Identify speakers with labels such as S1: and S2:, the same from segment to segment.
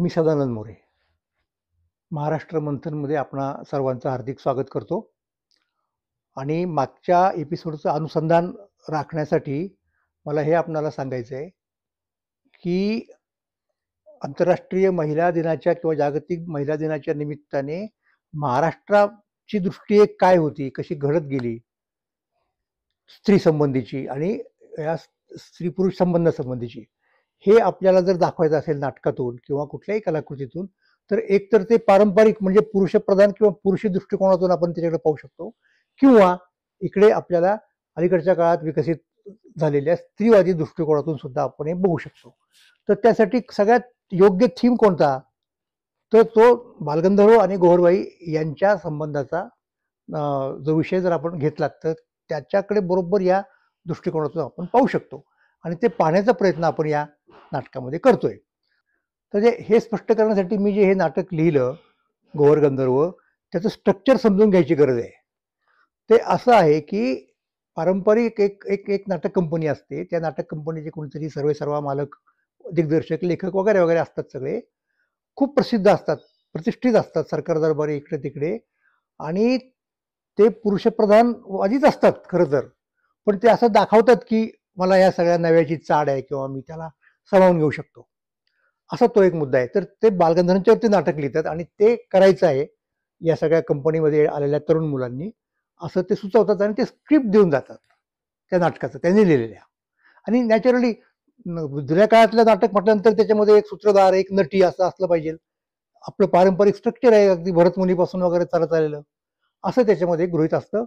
S1: मी सदानंद मोरे महाराष्ट्र मंथनमध्ये आपणा सर्वांचं हार्दिक स्वागत करतो आणि मागच्या एपिसोडचं अनुसंधान राखण्यासाठी मला हे आपणाला सांगायचं आहे की आंतरराष्ट्रीय महिला दिनाच्या किंवा जागतिक महिला दिनाच्या निमित्ताने महाराष्ट्राची दृष्टी एक काय होती, कशी घडत गेली स्त्री संबंधीची आणि या स्त्री पुरुष संबंधासंबंधीची, हे आपल्याला जर दाखवायचं असेल नाटकातून किंवा कुठल्याही कलाकृतीतून, तर एक तर ते पारंपरिक म्हणजे पुरुषप्रधान किंवा पुरुषी दृष्टिकोनातून आपण त्याच्याकडे पाहू शकतो, किंवा इकडे आपल्याला अलीकडच्या काळात विकसित झालेल्या स्त्रीवादी दृष्टिकोनातून सुद्धा आपण हे बघू शकतो. तर त्यासाठी सगळ्यात योग्य थीम कोणता, तर तो बालगंधर्व आणि गोहरबाई यांच्या संबंधाचा जो विषय जर आपण घेतला तर त्याच्याकडे बरोबर या दृष्टिकोनातून आपण पाहू शकतो आणि ते पाहण्याचा प्रयत्न आपण या नाटकामध्ये करतोय. तर हे स्पष्ट करण्यासाठी मी जे हे नाटक लिहिलं गोवर गंधर्व, त्याचं स्ट्रक्चर समजून घ्यायची गरज आहे. ते असं आहे की पारंपरिक एक एक एक नाटक कंपनी असते, त्या नाटक कंपनीचे कोणीतरी सर्वेसर्वा मालक, दिग्दर्शक, लेखक वगैरे वगैरे असतात, सगळे खूप प्रसिद्ध असतात, प्रतिष्ठित असतात, सरकार दरबारी इकडे तिकडे, आणि ते पुरुषप्रधान आधीच असतात खरं तर, पण ते असं दाखवतात की मला या सगळ्या नव्याची चाड आहे किंवा मी त्याला सामावून घेऊ शकतो, असा तो एक मुद्दा आहे. तर ते बालगंधर्वांच्यावरती नाटक लिहितात आणि ते करायचं आहे या सगळ्या कंपनीमध्ये आलेल्या तरुण मुलांनी, असं ते सुचवतात आणि ते स्क्रिप्ट देऊन जातात त्या नाटकाचं त्यांनी लिहिलेल्या. आणि नॅचरली जुन्या काळातलं नाटक म्हटल्यानंतर त्याच्यामध्ये एक सूत्रधार, एक नटी असं असलं पाहिजे. आपलं पारंपरिक स्ट्रक्चर आहे, अगदी भरतमुनीपासून वगैरे चालत आलेलं, असं त्याच्यामध्ये गृहीत असतं.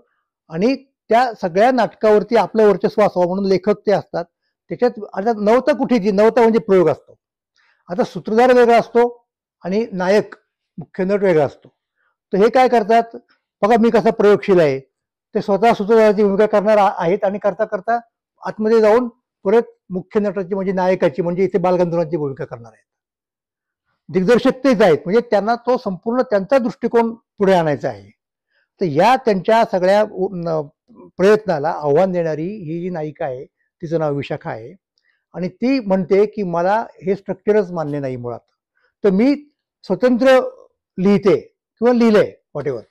S1: आणि त्या सगळ्या नाटकावरती आपलं वर्चस्व असावं म्हणून लेखक ते असतात. त्याच्यात आता नवता कुठेची, नवता म्हणजे प्रयोग असतो. आता सूत्रधार वेगळा असतो आणि नायक मुख्य नट वेगळा असतो. तर हे काय करतात, बघा मी कसा प्रयोगशील आहे, ते स्वतः सूत्रधाराची भूमिका करणार आहेत आणि करता करता आतमध्ये जाऊन परत मुख्य नटाची म्हणजे नायकाची म्हणजे इथे बालगंधर्वांची भूमिका करणार आहेत. दिग्दर्शक तेच आहेत, म्हणजे त्यांना तो संपूर्ण त्यांचा दृष्टिकोन पुढे आणायचा आहे. तर या त्यांच्या सगळ्या प्रयत्नाला आव्हान देणारी ही जी नायिका आहे, तिचं नाव विशाखा आहे, आणि ती म्हणते की मला हे स्ट्रक्चरच मान्य नाही मुळात, तर मी स्वतंत्र लिहिते किंवा लिहिलंय व्हॉटेवर,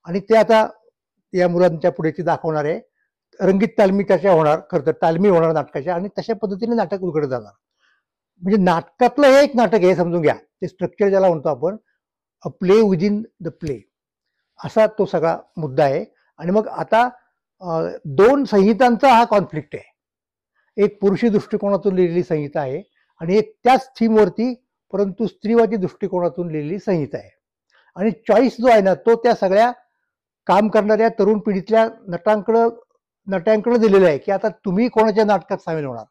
S1: आणि ते आता या मुलांच्या पुढे ती दाखवणार आहे. रंगीत तालमी त्याच्या होणार, खरं तर तालमी होणार नाटकाच्या, आणि तशा पद्धतीने नाटक उलगडत जाणार. म्हणजे नाटकातलं हे एक नाटक आहे, समजून घ्या. ते स्ट्रक्चर ज्याला म्हणतो आपण, अ प्ले विदिन द प्ले, असा तो सगळा मुद्दा आहे. आणि मग आता दोन संहितांचा हा कॉन्फ्लिक्ट आहे. एक पुरुषी दृष्टिकोनातून लिहिलेली संहिता आहे आणि एक त्याच थीमवरती परंतु स्त्रीवादी दृष्टिकोनातून लिहिलेली संहिता आहे. आणि चॉईस जो आहे ना, तो त्या सगळ्या काम करणाऱ्या तरुण पिढीतल्या नट्यांकडे दिलेला आहे की आता तुम्ही कोणाच्या नाटकात सामील होणार,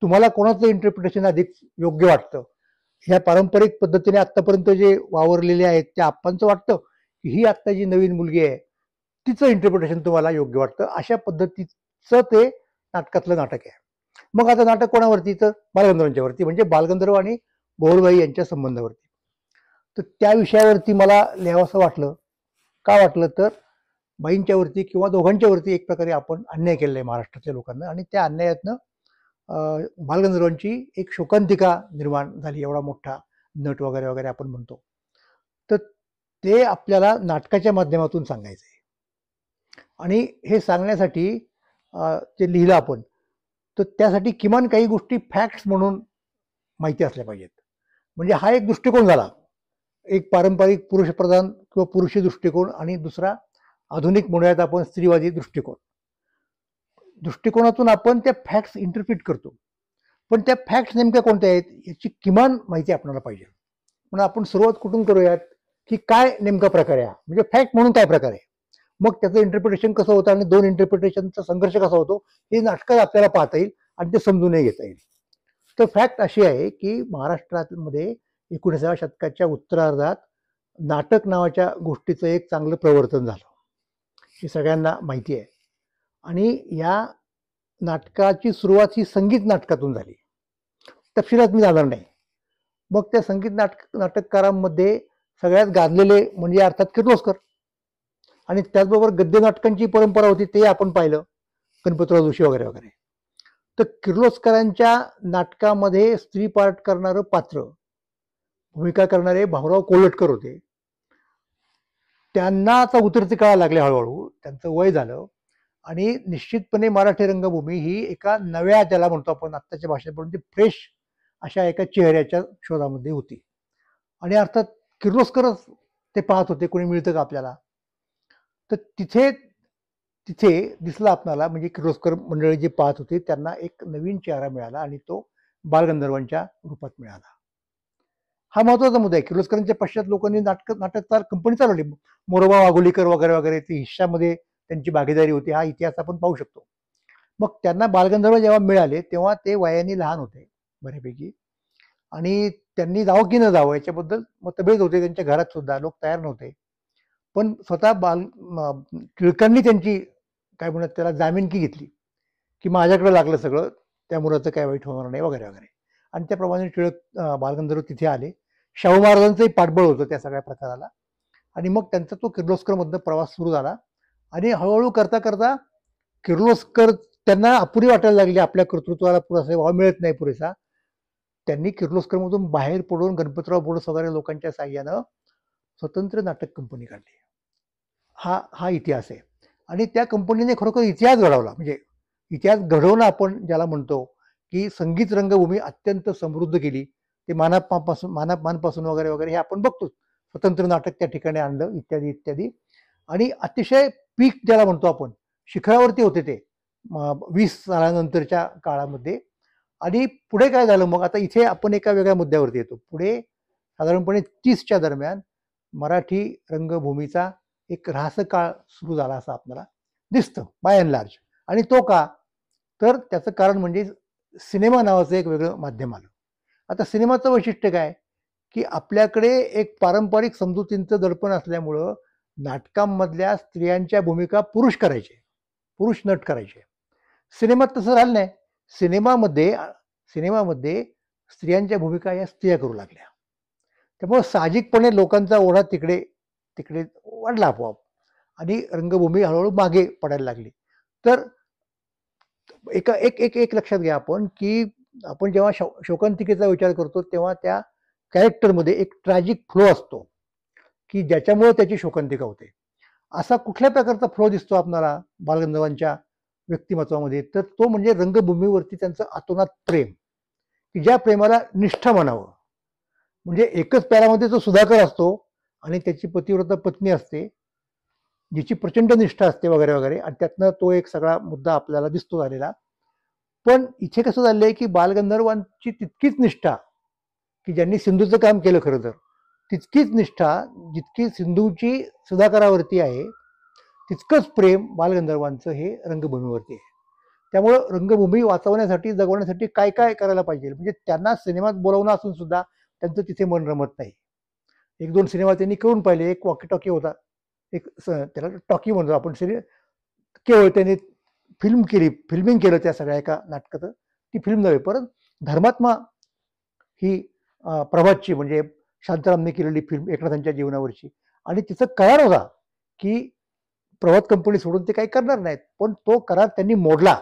S1: तुम्हाला कोणाचं इंटरप्रिटेशन अधिक योग्य वाटतं. ह्या पारंपरिक पद्धतीने आतापर्यंत जे वावरलेले आहेत त्या आप्पांचं वाटतं की ही आत्ता जी नवीन मुलगी आहे तिचं इंटरप्रिटेशन तुम्हाला योग्य वाटतं, अशा पद्धतीचं ते नाटकातलं नाटक आहे. मग आता नाटक कोणावरती, तर बालगंधर्वांच्यावरती, म्हणजे बालगंधर्व आणि गोहरबाई यांच्या संबंधावरती. तर त्या विषयावरती मला लिहावंसं वाटलं. का वाटलं, तर बाईंच्यावरती किंवा दोघांच्यावरती एक प्रकारे आपण अन्याय केलेला आहे महाराष्ट्रातल्या लोकांना, आणि त्या अन्यायातनं बालगंधर्वांची एक शोकांतिका निर्माण झाली. एवढा मोठा नट वगैरे वगैरे आपण म्हणतो, तर ते आपल्याला नाटकाच्या माध्यमातून सांगायचं आहे. आणि हे सांगण्यासाठी ते लिहिलं आपण, तर त्यासाठी किमान काही गोष्टी फॅक्ट्स म्हणून माहिती असल्या पाहिजेत. म्हणजे हा एक दृष्टिकोन झाला, एक पारंपरिक पुरुषप्रधान किंवा पुरुषी दृष्टिकोन, आणि दुसरा आधुनिक म्हणूयात आपण स्त्रीवादी दृष्टिकोनातून आपण त्या फॅक्ट्स इंटरप्रिट करतो. पण त्या फॅक्ट्स नेमक्या कोणत्या आहेत याची किमान माहिती आपल्याला पाहिजे. म्हणून आपण सुरुवात कुठून करूयात की काय नेमका प्रकार आहे, म्हणजे फॅक्ट म्हणून काय प्रकार आहे, मग त्याचं इंटरप्रिटेशन कसं होतं आणि दोन इंटरप्रिटेशनचा संघर्ष कसा होतो हे नाटकात आपल्याला पाहता येईल आणि ते समजूनही घेता येईल. तर फॅक्ट अशी आहे की महाराष्ट्रामध्ये 19व्या शतकाच्या उत्तरार्धात नाटक नावाच्या गोष्टीचं एक चांगलं प्रवर्तन झालं, हे सगळ्यांना माहिती आहे. आणि या नाटकाची सुरुवात ही संगीत नाटकातून झाली. तपशिलात मी जाणार नाही. मग त्या संगीत नाटककारांमध्ये सगळ्यात गाजलेले म्हणजे अर्थात किर्लोस्कर, आणि त्याचबरोबर गद्य नाटकांची परंपरा होती, ते आपण पाहिलं, गणपतराव जोशी वगैरे वगैरे. तर किर्लोस्करांच्या नाटकामध्ये स्त्री पार्ट करणारं पात्र भूमिका करणारे भाऊराव कोल्हटकर होते. त्यांना आता उतरते काळ लागले, हळूहळू त्यांचं वय झालं आणि निश्चितपणे मराठी रंगभूमी ही एका नव्या, ज्याला म्हणतो आपण आत्ताच्या भाषेत म्हणून फ्रेश अशा एका चेहऱ्याच्या शोधामध्ये होती. आणि अर्थात किर्लोस्करच ते पाहत होते, कोणी मिळतं का आपल्याला. तर तिथे तिथे दिसलं आपल्याला, म्हणजे किर्लोस्कर मंडळी जे पाहत होते त्यांना एक नवीन चेहरा मिळाला आणि तो बालगंधर्वांच्या रूपात मिळाला. हा महत्वाचा मुद्दा आहे. किर्लोस्करांच्या पश्चात लोकांनी नाटककार कंपनी चालवली. मोरोबा वाघोलीकर वगैरे वगैरे, ती हिश्श्यामध्ये त्यांची भागीदारी होती. हा इतिहास आपण पाहू शकतो. मग त्यांना बालगंधर्व जेव्हा मिळाले तेव्हा ते वयाने लहान होते बऱ्यापैकी, आणि त्यांनी जावं की न जावं याच्याबद्दल मतभेद होते. त्यांच्या घरात सुद्धा लोक तयार नव्हते. पण स्वतः टिळकांनी त्यांची काय म्हणत त्याला जामीनकी घेतली की माझ्याकडे लागलं सगळं, त्या मुलाचं काय वाईट होणार नाही वगैरे वगैरे. आणि त्याप्रमाणे टिळक बालगंधर्व तिथे आले. शाहू महाराजांचंही पाठबळ होतं त्या सगळ्या प्रकाराला. आणि मग त्यांचा तो किर्लोस्करमधनं प्रवास सुरू झाला. आणि हळूहळू करता करता किर्लोस्कर त्यांना अपुरी वाटायला लागली, आपल्या कर्तृत्वाला पुरेसा वाव मिळत नाही पुरेसा. त्यांनी किर्लोस्करमधून बाहेर पडून गणपतराव बोडस वगैरे लोकांच्या साह्यानं स्वतंत्र नाटक कंपनी काढली. हा इतिहास आहे. आणि त्या कंपनीने खरोखर इतिहास घडवला. म्हणजे इतिहास घडवणं आपण ज्याला म्हणतो, की संगीत रंगभूमी अत्यंत समृद्ध केली. ते मानापासून वगैरे वगैरे हे आपण बघतो. स्वतंत्र नाटक त्या ठिकाणी आणलं, इत्यादी इत्यादी. आणि अतिशय पीक ज्याला म्हणतो आपण, शिखरावरती होते ते 20 सालानंतरच्या काळामध्ये. आणि पुढे काय झालं मग, आता इथे आपण एका वेगळ्या मुद्द्यावरती येतो. पुढे साधारणपणे 30च्या दरम्यान मराठी रंगभूमीचा एक ऱ्हासकाळ सुरू झाला असं आपल्याला दिसतं बाय अँड लार्ज. आणि तो का, तर त्याचं कारण म्हणजे सिनेमा नावाचं एक वेगळं माध्यम आलं. आता सिनेमाचं वैशिष्ट्य काय, की आपल्याकडे एक पारंपरिक समजुतींचं दडपण असल्यामुळं नाटकांमधल्या स्त्रियांच्या भूमिका पुरुष करायचे, पुरुष नट करायचे. सिनेमात तसं झालं नाही. सिनेमामध्ये स्त्रियांच्या भूमिका या स्त्रिया करू लागल्या. त्यामुळे साहजिकपणे लोकांचा ओढा तिकडे तिकडे वाढला आपोआप आणि रंगभूमी हळूहळू मागे पडायला लागली. तर एक एक एक लक्षात घ्या आपण, की आपण जेव्हा शोकांतिकेचा विचार करतो तेव्हा त्या कॅरेक्टरमध्ये एक ट्रॅजिक फ्लो असतो की ज्याच्यामुळे त्याची शोकांतिका होते. असा कुठल्या प्रकारचा फ्लो दिसतो आपल्याला बालगंधर्वांच्या व्यक्तिमत्वामध्ये, तर तो म्हणजे रंगभूमीवरती त्यांचं अतोनात प्रेम, की ज्या प्रेमाला निष्ठा म्हणावं. म्हणजे एकच पॅरामध्ये जो सुधाकर असतो आणि त्याची पतिव्रता पत्नी असते जिची प्रचंड निष्ठा असते वगैरे वगैरे, आणि त्यातनं तो एक सगळा मुद्दा आपल्याला दिसतो झालेला. पण इथे कसं झालंय की बालगंधर्वांची तितकीच निष्ठा, की ज्यांनी सिंधूचं काम केलं खरं तर, तितकीच निष्ठा जितकी सिंधूची सुधाकरावरती आहे तितकंच प्रेम बालगंधर्वांचं हे रंगभूमीवरती आहे. त्यामुळं रंगभूमी वाचवण्यासाठी, जगवण्यासाठी काय काय करायला पाहिजे, म्हणजे त्यांना सिनेमात बोलावणं असून सुद्धा त्यांचं तिथे मन रमत नाही. 1-2 सिनेमा त्यांनी करून पाहिले. एक वॉकी टॉकी होता, एक त्याला टॉकी म्हणतो आपण, केवळ त्यांनी फिल्मिंग केलं त्या सगळ्या एका नाटकाचं. ती फिल्म नव्हे, परत धर्मात्मा ही प्रभातची म्हणजे शांतारामने केलेली फिल्म एकनाथांच्या जीवनावरची. आणि तिचं करार होता की प्रभात कंपनी सोडून ते काही करणार नाहीत, पण तो करार त्यांनी मोडला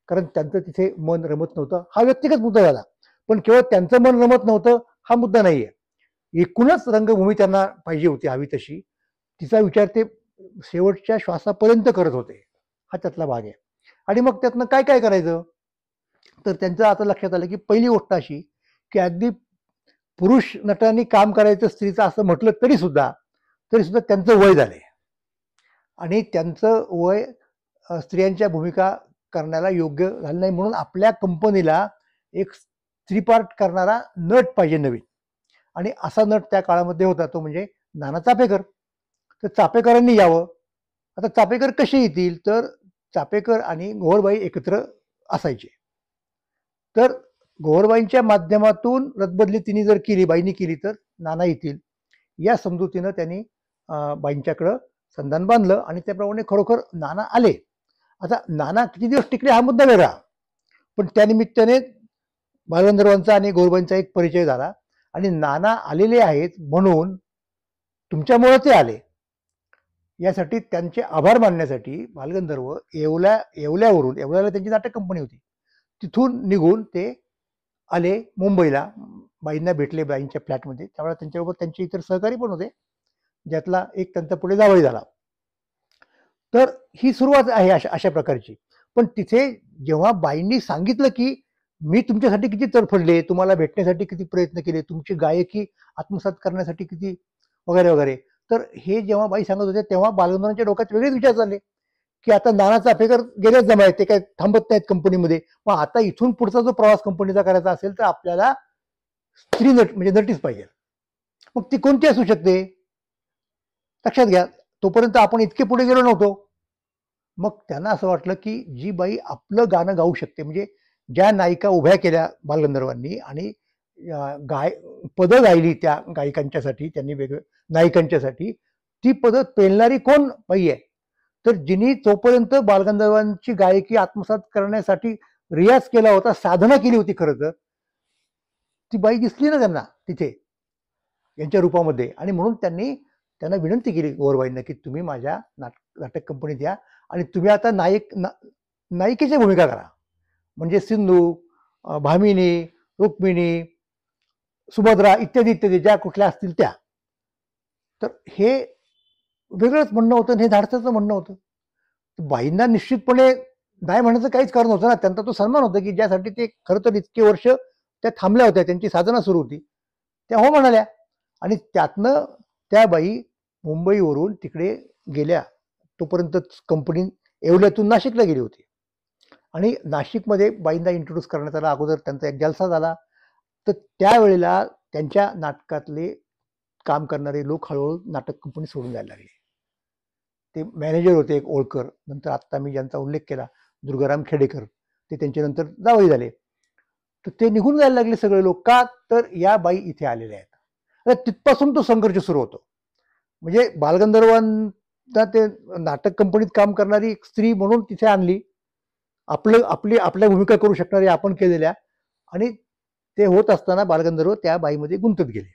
S1: कारण त्यांचं तिथे मन रमत नव्हतं. हा व्यक्तिगत मुद्दा झाला, पण केवळ त्यांचं मन रमत नव्हतं हा मुद्दा नाहीये. एकूणच रंगभूमी त्यांना पाहिजे होती, हवी तशी, तिचा विचार ते शेवटच्या श्वासापर्यंत करत होते. हा त्यातला भाग आहे. आणि मग त्यातनं काय काय करायचं, तर त्यांचं आता लक्षात आलं की पहिली गोष्ट अशी की अगदी पुरुष नटांनी काम करायचं स्त्रीचं असं म्हटलं तरी सुद्धा त्यांचं वय झालंय आणि त्यांचं वय स्त्रियांच्या भूमिका करण्याला योग्य झालं नाही. म्हणून आपल्या कंपनीला एक स्त्री पार्ट करणारा नट पाहिजे नवीन. आणि असा नट त्या काळामध्ये होता तो म्हणजे नाना चापेकर. तर चापेकरांनी यावं. आता चापेकर कसे येतील, तर चापेकर आणि गोहरबाई एकत्र असायचे. तर गोहरबाईंच्या माध्यमातून रदबदली तिने जर केली, बाईंनी केली, तर नाना येतील या समजुतीनं त्यांनी बाईंच्याकडं संधान बांधलं आणि त्याप्रमाणे खरोखर नाना आले. आता नाना किती दिवस टिकले हा मुद्दा वेगळा, पण त्यानिमित्ताने बालगंधर्वांचा आणि गोहरबाईंचा एक परिचय झाला. आणि नाना आलेले आहेत म्हणून तुमच्यामुळे ते आले यासाठी त्यांचे आभार मानण्यासाठी बालगंधर्व येवल्याला त्यांची नाटक कंपनी होती, तिथून निघून ते आले मुंबईला. बाईंना भेटले बाईंच्या फ्लॅटमध्ये, त्यावेळेला त्यांच्याबरोबर त्यांचे इतर सहकारी पण होते, ज्यातला एक त्यांचा पुढे जावई झाला. तर ही सुरुवात आहे अशा अशा प्रकारची. पण तिथे जेव्हा बाईंनी सांगितलं की मी तुमच्यासाठी किती तरफडले, तुम्हाला भेटण्यासाठी किती प्रयत्न केले, तुमची गायकी आत्मसात करण्यासाठी किती वगैरे वगैरे, तर हे जेव्हा बाई सांगत होते तेव्हा बालगंधर्वांच्या डोक्यात वेगळेच विचार चालले की आता नाना चाफेकर गेलेच जमा आहेत, ते काय थांबत नाहीत कंपनीमध्ये, मग आता इथून पुढचा जो प्रवास कंपनीचा करायचा असेल तर आपल्याला स्त्री नट म्हणजे नटीच पाहिजे. मग ती कोणती असू शकते लक्षात घ्या, तोपर्यंत आपण इतके पुढे गेलो नव्हतो. मग त्यांना असं वाटलं की जी बाई आपलं गाणं गाऊ शकते, म्हणजे ज्या नायिका उभ्या केल्या बालगंधर्वांनी आणि पदं गायली त्या गायिकांच्यासाठी, त्यांनी वेगळं नायिकांच्यासाठी, ती पदं पेलणारी कोण बाई आहे. तर जिनी तोपर्यंत बालगंधर्वांची गायकी आत्मसात करण्यासाठी रियाज केला होता, साधना केली होती खरं तर, ती बाई दिसली ना त्यांना तिथे यांच्या रूपामध्ये. आणि म्हणून त्यांना विनंती केली गोरबाईंना की तुम्ही माझ्या नाटक कंपनीत या आणि तुम्ही आता नायिकेची भूमिका करा, म्हणजे सिंधू, भामिनी, रुक्मिणी, सुभद्रा इत्यादी इत्यादी ज्या कुठल्या असतील त्या. तर हे वेगळंच म्हणणं होतं, हे धाडसाचं म्हणणं होतं. बाईंना निश्चितपणे नाही म्हणायचं काहीच कारण होतं ना, त्यांचा तो सन्मान होता की ज्यासाठी ते खरं तर इतके वर्ष त्या थांबल्या होत्या, त्यांची साधना सुरू होती, त्या हो म्हणाल्या. आणि त्यातनं त्या बाई मुंबईवरून तिकडे गेल्या. तोपर्यंत कंपनी येवल्यातून नाशिकला गेली होती आणि नाशिकमध्ये बाईंना इंट्रोड्यूस करण्यात आला. अगोदर त्यांचा एक जलसा झाला. तर त्यावेळेला त्यांच्या नाटकातले काम करणारे लोक हळूहळू नाटक कंपनी सोडून जायला लागले. ते मॅनेजर होते एक ओळकर, नंतर आत्ता मी ज्यांचा उल्लेख केला दुर्गाराम खेडेकर, ते त्यांच्यानंतर जावई झाले. तर ते निघून जायला लागले सगळे लोक. का तर या बाई इथे आलेल्या आहेत. तिथपासून तो संघर्ष सुरू होतो. म्हणजे बालगंधर्वांना ते नाटक कंपनीत काम करणारी एक स्त्री म्हणून तिथे आणली, आपल्या भूमिका करू शकणारी आपण केलेल्या, आणि ते होत असताना बालगंधर्व त्या बाईमध्ये गुंतत गेले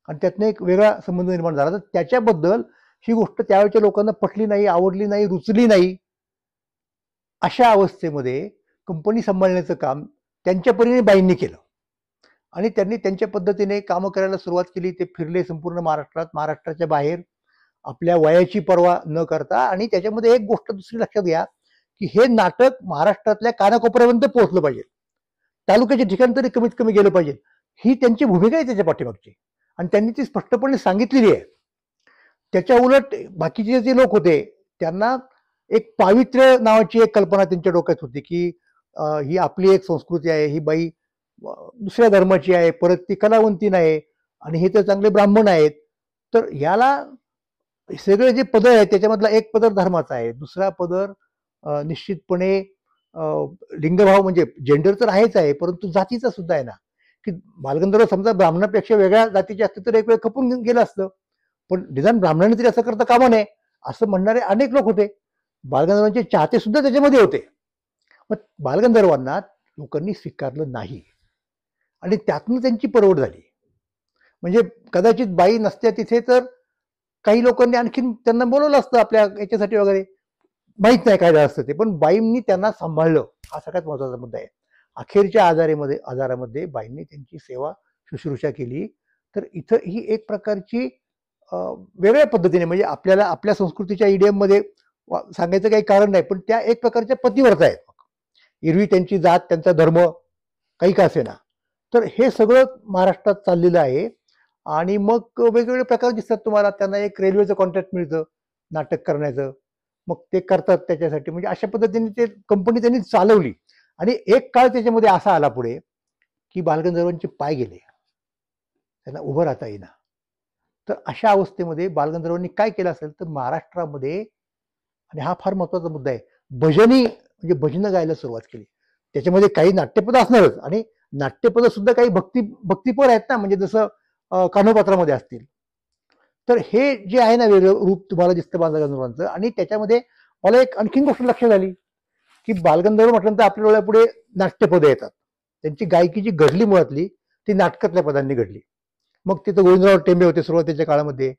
S1: आणि त्यातनं एक वेगळा संबंध निर्माण झाला. तर त्याच्याबद्दल ही गोष्ट त्यावेळच्या लोकांना पटली नाही, आवडली नाही, रुचली नाही. अशा अवस्थेमध्ये कंपनी सांभाळण्याचं काम त्यांच्या परीने बाईंनी केलं आणि त्यांनी त्यांच्या पद्धतीने कामं करायला सुरुवात केली. ते फिरले संपूर्ण महाराष्ट्रात, महाराष्ट्राच्या बाहेर, आपल्या वयाची पर्वा न करता. आणि त्याच्यामध्ये एक गोष्ट दुसरी लक्षात घ्या की हे नाटक महाराष्ट्रातल्या कानाकोपऱ्यापर्यंत पोहोचलं पाहिजे, तालुक्याच्या ठिकाणी तरी कमीत कमी गेलं पाहिजे, ही त्यांची भूमिका आहे त्याच्या पाठीमागची आणि त्यांनी ती स्पष्टपणे सांगितलेली आहे. त्याच्या उलट बाकीचे जे लोक होते त्यांना एक पावित्र्य नावाची एक कल्पना त्यांच्या डोक्यात होती की ही आपली एक संस्कृती आहे, ही बाई दुसऱ्या धर्माची आहे, परत ती कलावंती नाही आणि हे तर चांगले ब्राह्मण आहेत. तर याला सगळे जे पदर आहेत त्याच्यामधला एक पदर धर्माचा आहे, दुसरा पदर निश्चितपणे लिंगभाव म्हणजे जेंडर तर आहेच आहे, परंतु जातीचा सुद्धा आहे ना. की बालगंधर्व समजा ब्राह्मणापेक्षा वेगळ्या जातीचे असते तर एक वेळ खपून गेलं असतं, पण निदान ब्राह्मणाने तरी असं करता कामा नये असं म्हणणारे अनेक लोक होते. बालगंधर्वांचे चाहते सुद्धा त्याच्यामध्ये होते. मग बालगंधर्वांना लोकांनी स्वीकारलं नाही आणि त्यातनं त्यांची परवड झाली. म्हणजे कदाचित बाई नसत्या तिथे तर काही लोकांनी आणखीन त्यांना बोलवलं असतं आपल्या याच्यासाठी वगैरे, माहित नाही काय झालं असतं ते, पण बाईंनी त्यांना सांभाळलं, हा सगळ्यात महत्वाचा मुद्दा आहे. अखेरच्या आजारामध्ये बाईंनी त्यांची सेवा शुश्रूषा केली. तर इथं ही एक प्रकारची वेगळ्या पद्धतीने, म्हणजे आपल्याला आपल्या संस्कृतीच्या इडियम मध्ये सांगायचं काही कारण नाही, पण त्या एक प्रकारच्या पतिव्रता आहेत. एरवी त्यांची जात, त्यांचा धर्म काही का असेना, तर हे सगळं महाराष्ट्रात चाललेलं आहे. आणि मग वेगवेगळे प्रकार दिसतात तुम्हाला. त्यांना एक रेल्वेचं कॉन्ट्रॅक्ट मिळतं नाटक करण्याचं, मग ते करतात त्याच्यासाठी. म्हणजे अशा पद्धतीने ते कंपनी त्यांनी चालवली. आणि एक काळ त्याच्यामध्ये असा आला पुढे की बालगंधर्वांचे पाय गेले, त्यांना उभं राहता येईना. तर अशा अवस्थेमध्ये बालगंधर्वांनी काय केलं असेल तर महाराष्ट्रामध्ये, आणि हा फार महत्वाचा मुद्दा आहे, भजनी म्हणजे भजनं गायला सुरुवात केली. त्याच्यामध्ये काही नाट्यपद असणारच आणि नाट्यपद सुद्धा काही भक्तिपर आहेत ना, म्हणजे जसं कान्होपात्रामध्ये असतील. तर हे जे आहे ना वेगळं रूप तुम्हाला दिसतं बालगंधर्वांचं. आणि त्याच्यामध्ये मला एक आणखीन गोष्ट लक्षात आली की बालगंधर्व म्हटल्यानंतर आपल्या डोळ्यापुढे नाट्यपदं येतात. त्यांची गायकी जी घडली मुळातली ती नाटकातल्या पदांनी घडली. मग तिथं गोविंदराव टेंबे होते सुरुवातीच्या काळामध्ये,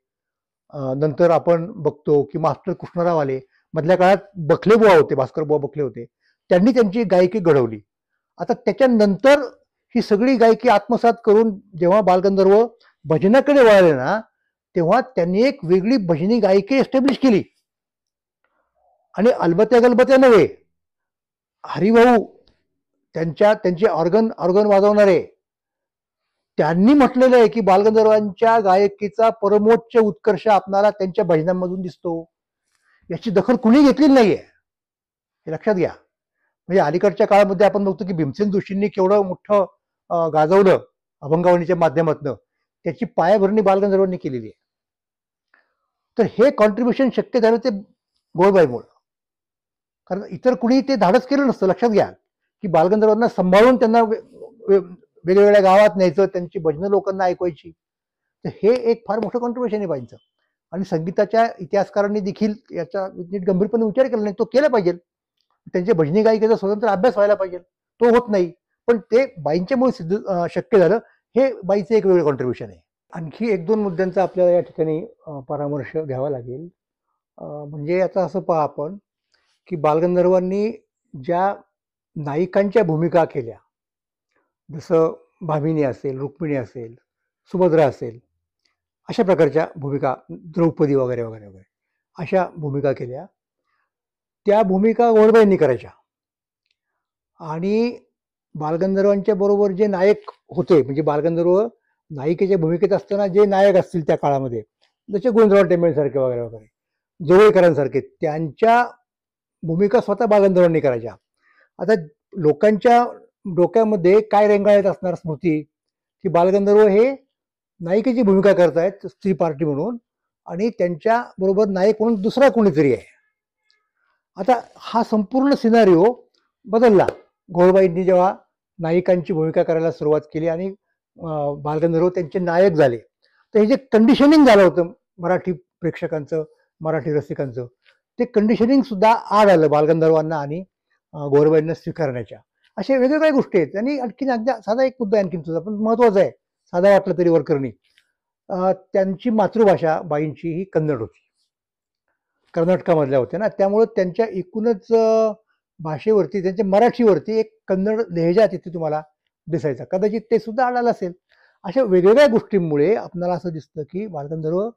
S1: नंतर आपण बघतो की मास्टर कृष्णराव आले, मधल्या काळात बखलेबुवा होते, भास्करबुवा बखले होते, त्यांनी त्यांची गायकी घडवली. आता त्याच्यानंतर ही सगळी गायकी आत्मसात करून जेव्हा बालगंधर्व भजनाकडे वळाले ना, तेव्हा त्यांनी एक वेगळी भजनी गायकी एस्टॅब्लिश केली. आणि अलबत्या गलबत्या नव्हे, हरिभाऊ त्यांचे ऑर्गन वाजवणारे, त्यांनी म्हटलेलं आहे की बालगंधर्वांच्या गायकीचा परमोच्च उत्कर्ष आपल्याला त्यांच्या भजनांमधून दिसतो. याची दखल कुणी घेतलेली नाहीये, हे लक्षात घ्या. म्हणजे अलीकडच्या काळामध्ये आपण बघतो की भीमसेन जोशींनी केवढं मोठं गाजवलं अभंगावणीच्या माध्यमातून, त्याची पायाभरणी बालगंधर्वांनी केलेली आहे. तर हे कॉन्ट्रीब्युशन शक्य झालं ते गोळबाईमुळं, कारण इतर कुणी ते धाडस केलं नसतं. लक्षात घ्या की बालगंधर्वांना सांभाळून त्यांना वेगवेगळ्या गावात न्यायचं, त्यांची भजनं लोकांना ऐकवायची. तर हे एक फार मोठं कॉन्ट्रीब्युशन आहे बाईंचं. आणि संगीताच्या इतिहासकारांनी देखील याचा नीट गंभीरपणे विचार केला नाही. तो केला पाहिजे. त्यांच्या भजनी गायिकेचा स्वतंत्र अभ्यास व्हायला पाहिजे. तो होत नाही, पण ते बाईंच्यामुळे शक्य झालं. हे बाईचं एक वेगळं कॉन्ट्रीब्युशन आहे. आणखी एक दोन मुद्द्यांचा आपल्याला या ठिकाणी परामर्श घ्यावा लागेल. म्हणजे आता असं पहा आपण की बालगंधर्वांनी ज्या नायिकांच्या भूमिका केल्या, जसं भामिनी असेल, रुक्मिणी असेल, सुभद्रा असेल, अशा प्रकारच्या भूमिका, द्रौपदी वगैरे वगैरे वगैरे अशा भूमिका केल्या. त्या भूमिका गोडबाईंनी करायच्या. आणि बालगंधर्वांच्या बरोबर जे नायक होते, म्हणजे बालगंधर्व नायिकेच्या भूमिकेत असताना जे नायक असतील त्या काळामध्ये, जसे गोविंदराव टेंबेसारखे वगैरे वगैरे, जोगळेकरांसारखे, त्यांच्या भूमिका स्वतः बालगंधर्वांनी करायच्या. आता लोकांच्या डोक्यामध्ये काय रेंगाळत असणार स्मृती की बालगंधर्व हे नायिकेची भूमिका करतायत स्त्री पार्टी म्हणून, आणि त्यांच्या बरोबर नायक म्हणून दुसरा कोणीतरी आहे. आता हा संपूर्ण सिनारिओ बदलला गोळबाईंनी जेव्हा नायिकांची भूमिका करायला सुरुवात केली आणि बालगंधर्व त्यांचे नायक झाले. तर हे जे कंडिशनिंग झालं होतं मराठी प्रेक्षकांचं, मराठी रसिकांचं, ते कंडिशनिंग सुद्धा आड आलं बालगंधर्वांना आणि गोळबाईंना स्वीकारण्याच्या. अशा वेगवेगळ्या गोष्टी आहेत. आणि आणखीन अगदी साधा एक मुद्दा आणखीन सुद्धा पण महत्वाचा आहे, साधा वाटलं तरी वरकरणी. त्यांची मातृभाषा बाईंची ही कन्नड होती, कर्नाटकामधल्या होत्या ना, त्यामुळं त्यांच्या एकूणच भाषेवरती, त्यांच्या मराठीवरती एक कन्नड लहेजा तिथे तुम्हाला दिसायचा. कदाचित ते सुद्धा आढळलं असेल. अशा वेगवेगळ्या गोष्टींमुळे आपल्याला असं दिसतं की बालगंधर्व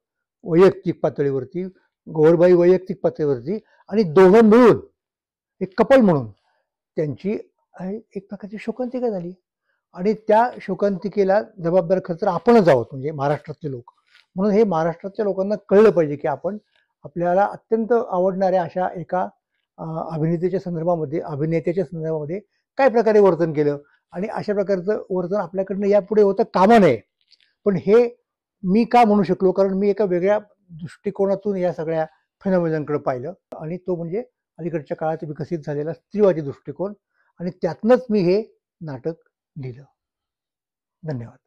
S1: वैयक्तिक पातळीवरती, गोळबाई वैयक्तिक पातळीवरती, आणि दोघं मिळून एक कपल म्हणून त्यांची एक प्रकारची शोकांतिका झाली. आणि त्या शोकांतिकेला जबाबदार खरं तर आपणच आहोत, म्हणजे महाराष्ट्रातले लोक. म्हणून हे महाराष्ट्रातल्या लोकांना कळलं पाहिजे की आपण आपल्याला अत्यंत आवडणाऱ्या अशा एका अभिनेत्याच्या संदर्भामध्ये काय प्रकारे वर्तन केलं, आणि अशा प्रकारचं वर्तन आपल्याकडनं यापुढे होतं कामा नये. पण हे मी का म्हणू शकलो, कारण मी एका वेगळ्या दृष्टिकोनातून या सगळ्या फेनॉमेनॉनकडे पाहिलं, आणि तो म्हणजे अलीकडच्या काळात विकसित झालेला स्त्रीवादी दृष्टिकोन, आणि त्यातनंच मी हे नाटक लिहिलं. धन्यवाद.